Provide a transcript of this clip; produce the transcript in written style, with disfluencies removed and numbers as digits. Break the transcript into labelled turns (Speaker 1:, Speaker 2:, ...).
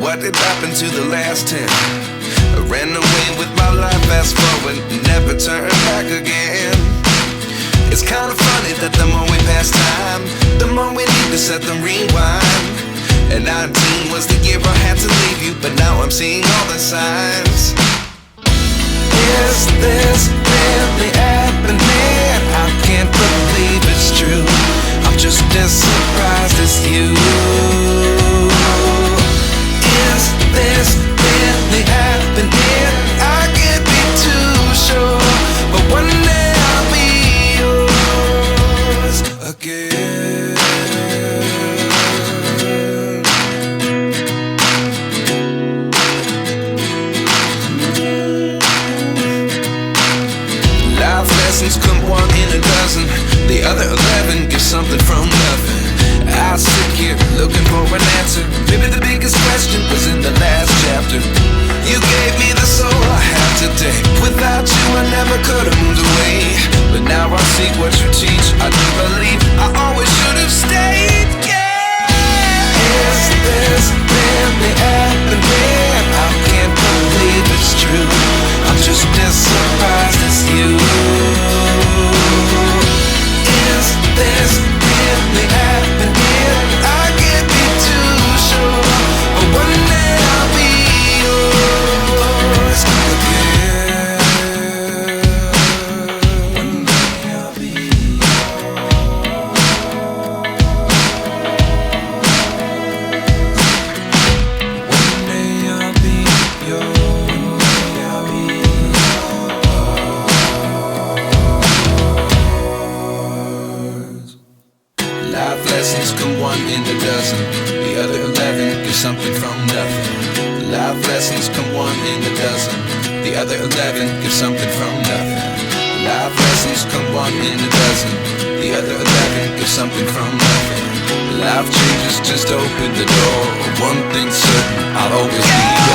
Speaker 1: what did happen to the last 10? I ran away with my life, fast forward, never turn back again. It's kind of funny that the more we pass time, the more we need to set the rewind. And 19 was the year I had to leave you, but now I'm seeing all the signs. Is this really happening? I can't believe it's true. I'm just as surprised as you. Is this really happening? I can't be too sure, but one day I'll be yours again. Life lessons come one in a dozen. The other 11 give something from nothing. I sit here looking for an answer. Maybe the biggest question was in the last chapter. You gave me the soul I have today. Without you I never could have moved away. But now I see what you teach. I do believe I always should have stayed. Yeah. Is this really happening? I can't believe it's true. I'm just as surprised as you. Is this really happening? I can't be too sure, but one day I'll be yours again. One day I'll be yours. One day I'll be yours. Life lessons come one in a dozen. The other 11 give something from nothing. Life lessons come one in a dozen. The other 11 give something from nothing. Life lessons come one in a dozen. The other 11 give something from nothing. Life changes just open the door. One thing's certain, I'll always be